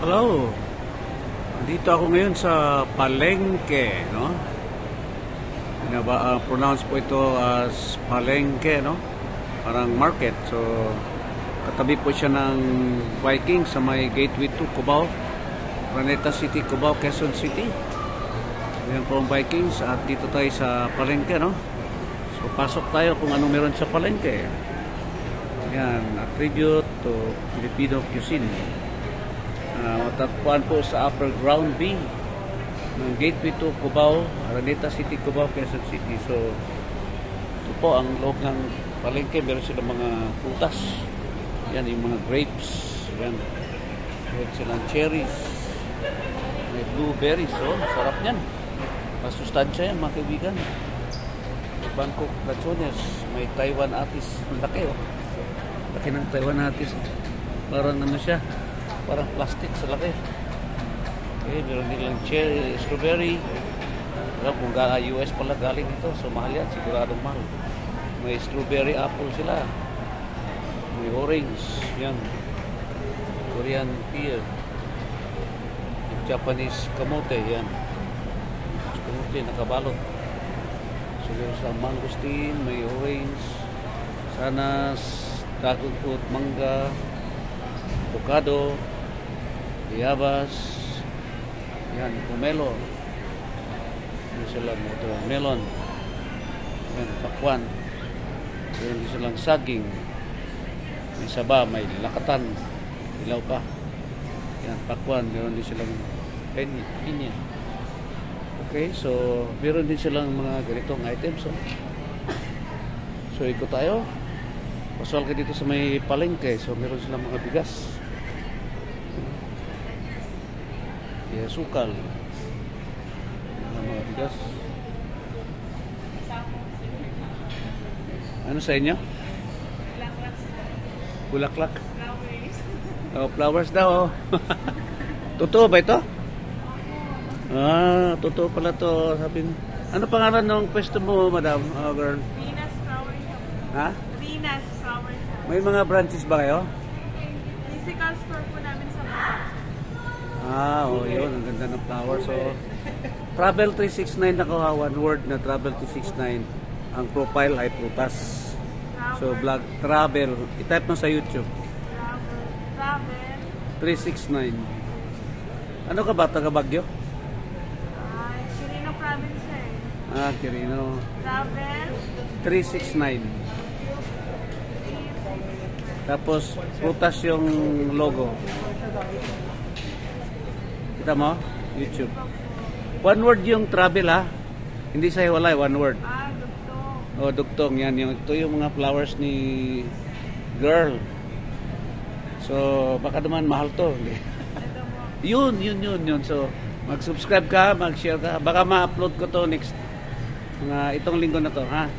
Hello. Dito ako ngayon sa Palengke, no? Pronounce po ito as Palengke, no? Parang market. So, katabi po siya ng Viking sa may Gateway to Cubao, Araneta City, Cubao, Quezon City. Ayan po ang Vikings at dito tayo sa Palengke, no? So, pasok tayo kung anong meron sa Palengke. Ayan, a tribute to Filipino cuisine. Matatpuan po sa upper ground B ng Gateway to Cubao, Araneta City, Cubao, Quezon City. So, ito po ang loob ng Palengke. Meron silang mga putas. Yan, yung mga grapes. Yan. Meron silang cherries. May blueberries. So, sarap yan. Masustansya yan, mga kaibigan. May Bangkok Lanzones. May Taiwan Atis. Ang laki, oh. Laki ng Taiwan Atis. Parang ano siya. Parang plastic sa laki. Okay, meron nilang cherry, strawberry. Alam kung US pala galing dito. So mahal yan, siguradong mahal. May strawberry apple sila. May orange. Yan. Korean pear. Japanese kamote. Yan. Kamote nakabalot. So meron sa mangosteen, may orange, sanas, dragon fruit, mangga, avocado, yabas, yan, pomelo, yan silang watermelon, yan, pakwan, yan silang saging, may saba, may lakatan, ilaw pa, yan, pakwan, meron din silang pinya. Okay, so meron din silang mga ganitong items. So ikot tayo. Pasal ka dito sa may Palengke. So meron silang mga bigas. Yeah, sukal. Mga bigas. Ano sa inyo? Bulaklak. Flowers. Oh, flowers daw. Oh. Totoo ba ito? Ah, totoo pala to. Sabi, ano pangalan ng pwesto mo, madam? Oh, girl. Venus Flower Shop. Ha? Venus Flower Shop. May mga branches ba kayo? Physical store po namin sa mga. Ah, oh, yun. Ang ganda ng flower. So, Travel 369 nakuha. One word na Travel 369. Ang profile ay prutas. So, vlog Travel. I-type mo sa YouTube. Travel 369. Ano ka ba? Taga Baguio? Quirino Province eh. Ah, Quirino. Travel 369. Tapos, prutas yung logo. Kita mo? YouTube. One word yung travel, ha? Hindi sa hiwalay, one word. Dugtong. Oh, dugtong. Yan. Ito yung mga flowers ni girl. So, baka naman mahal to. Yun. So, mag-subscribe ka, mag-share ka. Baka ma-upload ko to next itong linggo na to, ha?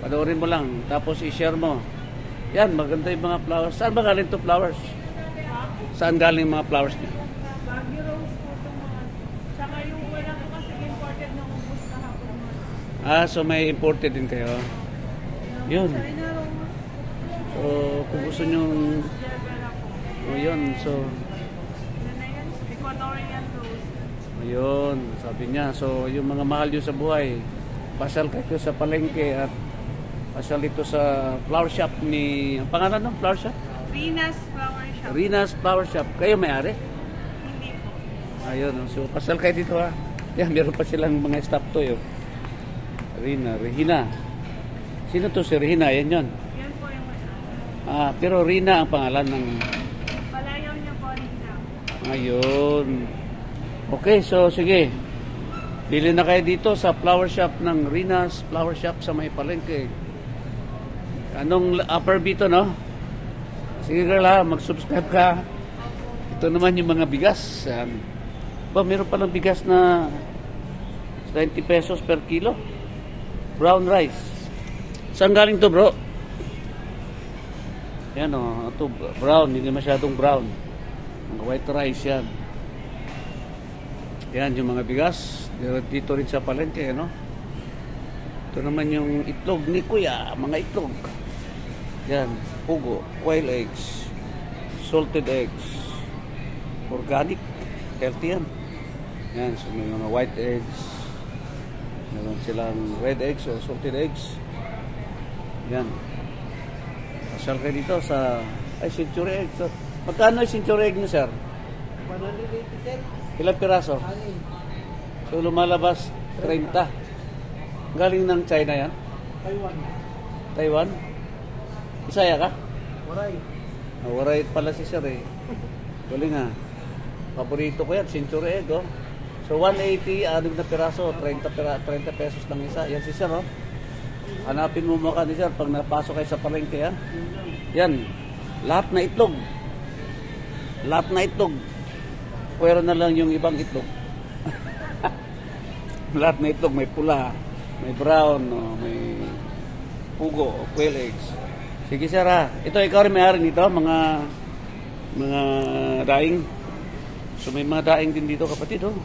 Panoorin mo lang. Tapos i-share mo. Yan, maganda yung mga flowers. Saan ba galing to flowers? Saan galing mga flowers niya? Baguio Rose po itong mga. Tsaka yung wala po kasi imported na ubos kahapon. Ah, so may imported din kayo. Yun. China Rose. So, kung gusto nyo, Jebera po. oh, yun. So, Ano na yan? Ecuadorian Rose. ayun, sabi niya. So, yung mga mahal nyo sa buhay, pasyal kayo sa Palengke at pasyal dito sa flower shop ni, ang pangalan ng flower shop? Venus Flower Shop. Rina's Flower Shop. Kayo may-ari? Hindi po. Ayun, so pasyal kayo dito, ha. Yan, meron pa silang mga staff to, yun. Regina. Sino to si Regina? Yan yun. Yan po yung Ah, pero Rina ang pangalan ng... palayaw niya po Rina. Ayun. Okay, so sige. Bili na kayo dito sa flower shop ng Rina's Flower Shop sa may Palengke. Anong upper B to, no? Sige girl, ha, mag-subscribe ka. Ito naman yung mga bigas. Meron palang bigas na 20 pesos per kilo. Brown rice. Saan galing to, bro? Yan, o. Ito, brown. Hindi masyadong brown. Mga white rice yan. Yan, yung mga bigas. Dito rin sa Palengke, no? Ito naman yung itlog ni Kuya. Mga itlog. Yan, pugo, quail eggs, salted eggs, organic, healthy yan. Yan, so may mga white eggs, meron silang red eggs o salted eggs. Yan. Pasyal kayo dito sa century egg. So, magkano yung century egg nyo, sir? 180, sir. Ilang piraso? So lumalabas 30. Galing ng China yan? Taiwan? Bisaya ka? Waray. Waray pala si sir eh. Galing ha. Paborito ko yan, century egg oh. So 180, 6 na piraso, 30 pesos lang isa. Yan si sir oh. Hanapin mo mukha ni sir pag napasok kayo sa palengke ha. Yan. Lahat na itlog. Lahat na itlog. Pero na lang yung ibang itlog. Lahat na itlog. May pula, may brown, may pugo, quail eggs. Sige sir ha. Ito ikaw rin may-ari nito, mga daing. So may mga daing din dito kapatid oh.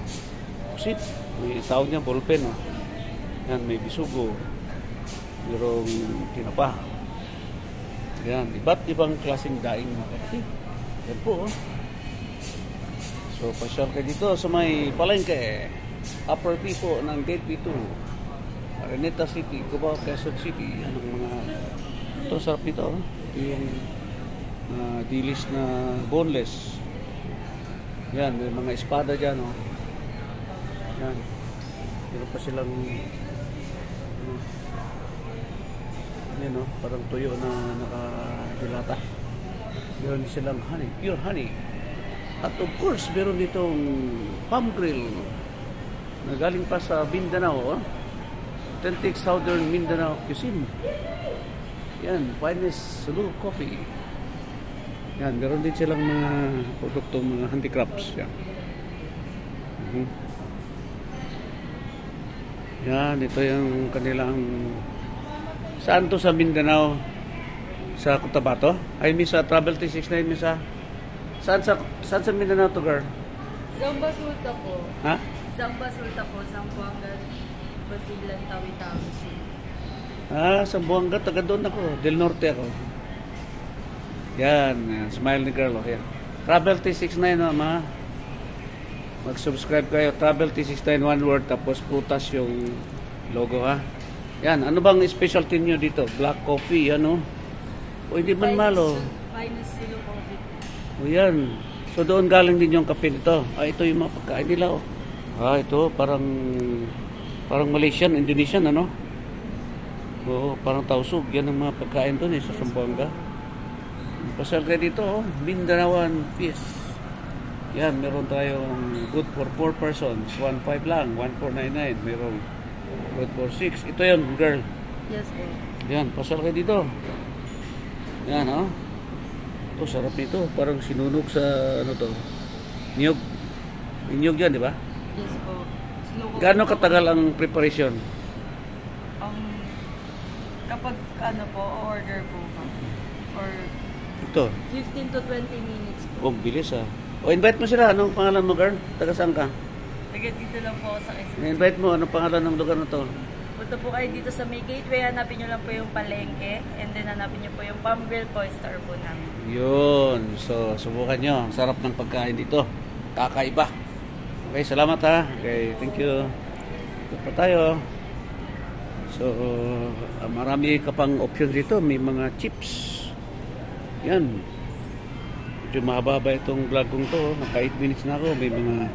Pusit. May tawag niya ballpen oh. Yan, may bisugo. Mayroong tinapa. Yan, iba't ibang klaseng daing mga kapatid. Yan po oh. So pasyal kayo dito sa may palengke. Upper P po ng Gate P2. Araneta City, Cubao, Quezon City. Anong mga... Ito, sarap nito oh. Ito yung dilis na boneless. Yan, may mga espada dyan oh. Yan. Meron pa silang yan oh, parang tuyo na nakadilata. Meron silang honey, pure honey. At of course, meron ditong palm grill na galing pa sa Mindanao oh. Authentic Southern Mindanao cuisine. Yan, finest Sulu coffee. Yan, meron din silang mga produktong mga handicrafts. Yan. Yan, ito yung kanilang... Saan to sa Mindanao? Sa Cotabato? Ay, misa Travel T69, misa. Saan sa Mindanao to, girl? Zamba Sulta po. Ha? Zamba Sulta po, Zamboanga, Basilan, Tawi-Tawi. Zamboanga, taga doon ako. Del Norte ako. Yan, smile ni girl. Okay. Travel T69 ma. Mag-subscribe kayo. Travel T69 one word tapos putas yung logo ha. Yan, ano bang specialty nyo dito? Black coffee, ano? O hindi man malo. Finest Sulu coffee. O yan. So doon galing din yung kape nito. Ito yung mga pagkain nila oh. Ito parang Malaysian, Indonesian ano? Oo, parang tausug. Yan ang mga pagkain doon sa Zamboanga. Pasal kayo dito, oh. Mindanaoan Feast. Yan, meron tayong good for 4 persons. 1.5 lang, 1.499. Meron good for 6. Ito yan, girl. Yes po. Yan, pasal kayo dito. Yan, oh. Ito, sarap nito. Parang sinunog sa, ano to, niyog. Niyog yan, di ba? Yes po. Gaano katagal ang preparation? Kapag ano po, order po ka. Or Ito. 15 to 20 minutes po. Oh, bilis ah. O, invite mo sila. Anong pangalan mo, girl? Taga saan ka? Taga dito lang po ako sa Quezon. I-invite mo. Anong pangalan ng lugar na to? Punta po kayo dito sa May Gateway. Hanapin nyo lang po yung palengke. And then hanapin nyo po yung Palm Grill po. Star po namin. Yun. So, subukan nyo. Ang sarap ng pagkain dito. Kakaiba. Okay, salamat ha. Okay, thank you. Ito pa tayo. So, marami ka pang options dito. May mga chips. Yan. Medyo mahaba itong vlog kong to. Naka 8 minutes na ako. May mga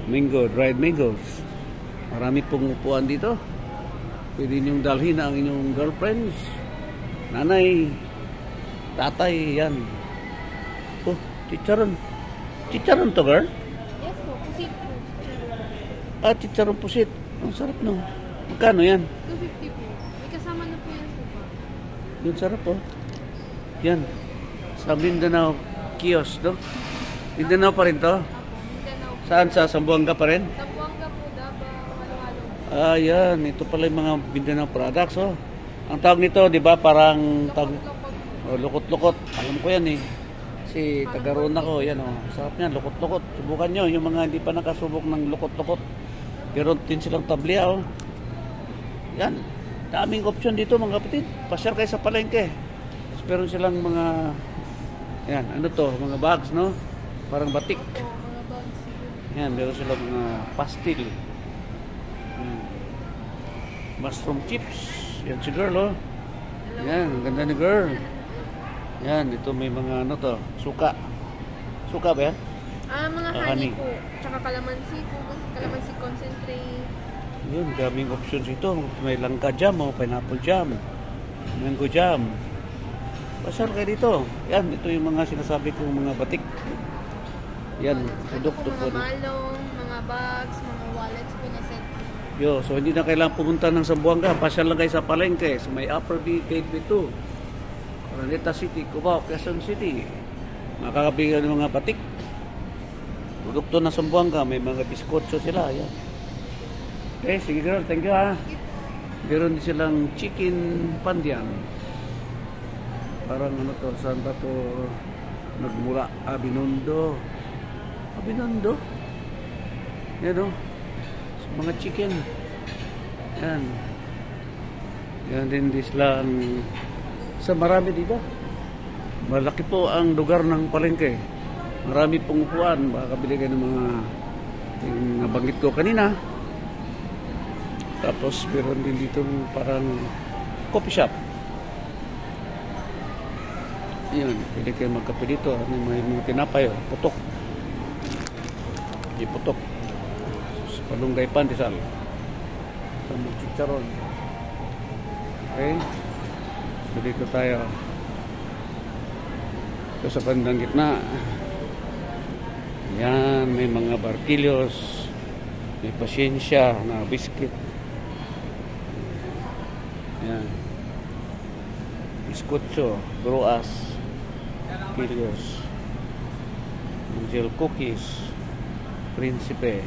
mango, dried mangoes. Marami pong upuan dito. Pwede ninyong dalhin ang inyong girlfriends, nanay, tatay, yan. Oh, chicharon. Chicharon to, girl? Yes po, pusit po. Chicharon pusit. Ang sarap no. Magkano yan? 250 po. May kasama na po yung supa. Yung sarap oh. Yan. Sa Mindanao kiosk, no? Mindanao pa rin to? Apo, Mindanao po. Saan? Sa Zamboanga pa rin? Zamboanga po, Davao, Halo-Halo. Yan. Ito pala yung mga Mindanao products, oh. Ang tawag nito, di ba, parang lukot-lukot. Alam ko yan eh. Kasi taga-roon ako, yan oh. Sarap yan, lukot-lukot. Subukan nyo, yung mga hindi pa nakasubok ng lukot-lukot. Meron din silang tablia, oh. Yan. Daming option dito, mga kapatid. Pasyal kayo sa palengke. Meron silang mga, yan, ano to, mga bags, no? Parang batik. Oo, mga bags siguro. Yan, meron silang mga pastil. Mushroom chips. Yan si girl, oh. Yan, ang ganda ni girl. Yan, ito may mga ano to, suka. Suka ba yan? Mga honey. honey po. Tsaka kalamansi po. Kalamansi concentrate. Yun, daming options ito. May langka jam, oh, pineapple jam, mango jam. Pasal kayo dito. Yan, ito yung mga sinasabi kong mga batik. Yan, produkto po. Mga malong, mga bags, mga wallets po na set. Yo, so hindi na kailangan pumunta ng Zamboanga. Pasyal lang kayo sa palengke. So may Upper B, Gateway 2. Araneta City, Cubao, Quezon City. Makakabigyan ng mga batik. Produkto ng Zamboanga. May mga biskotso sila. Yan. Okay, sige girl. Thank you ha. Meron din silang chicken pandian. Parang ano to, saan ba to nagmula? Binondo. Binondo. Yan o. Mga chicken. Yan. Yan din sila sa marami dito. Malaki po ang lugar ng palengke. Marami pong upuan. Makakabili kayo ng mga yung nabanggit ko kanina. Tapos meron din dito parang coffee shop. Yun, pwede kayo magkape dito. May mga tinapay, putok. Putok. Palunggay pandesal. Sama chicharon. Okay. So dito tayo. So sa bandang gitna. Yan, may mga barquillos. May pasensya na biscuit. Yan. Biskotso, broas. Barquillos. Angel cookies. Principe.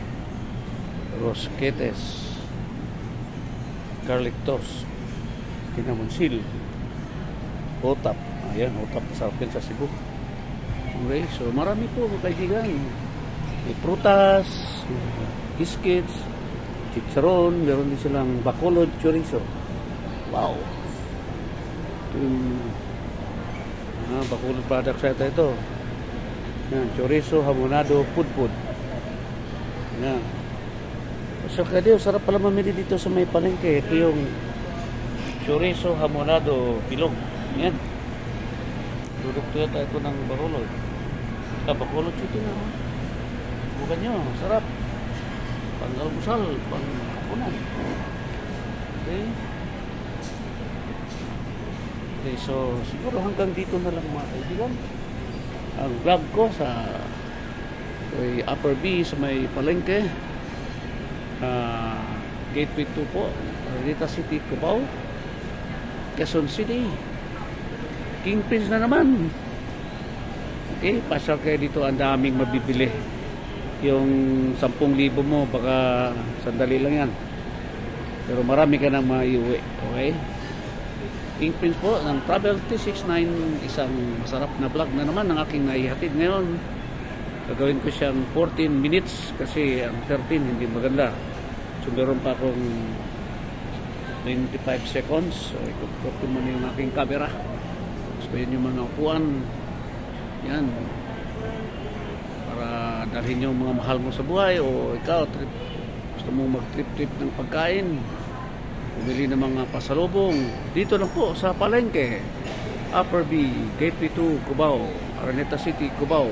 Rosquetes, garlic toast, kinamonsil, otap. Ayan, otap sa akin sa Cebu. Okay, so marami po mga kaibigan. May prutas, biscuits, chicharon, meron din silang bacolod chorizo. Wow! Ito yung bacolod product sa ito. Yan, chorizo, hamonado, pudpud. Yan. So kaya sarap pala mamili dito sa may palengke. Ito yung chorizo, hamonado, bilog. Yan. Produkto yata ito ng Bacolod. Bacolod chicken na. Bukan nyo, sarap. Pang-almusal, pang-kapunan. Okay. Okay, so siguro hanggang dito na lang mga kaibigan. Ang vlog ko sa Upper B sa may palengke. Gateway 2 po, Araneta City, Cubao, Quezon City, King Prince na naman. Okay, pasyal kayo dito, ang daming mabibili. Yung 10,000 mo, baka sandali lang yan. Pero marami ka nang maiuwi. Okay? King Prince po ng Travel T69, isang masarap na vlog na naman ang aking naihatid ngayon. Gagawin ko siyang 14 minutes kasi ang 13 hindi maganda. So meron pa akong 95 seconds. So ikot-ikot ko muna yung aking camera. So yun yung mga upuan. Yan. Para dalhin yung mga mahal mo sa buhay o ikaw gusto mong mag-trip-trip ng pagkain. Bumili ng mga pasalubong. Dito lang po sa palengke. Upper B, Gateway 2, Cubao, Araneta City, Cubao,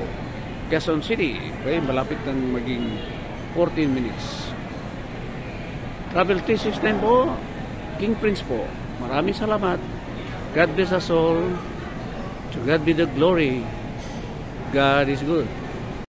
Quezon City. Okay, malapit ng maging 14 minutes. Travel T69 po, King Prince po. Maraming salamat. God bless us all. To God be the glory. God is good.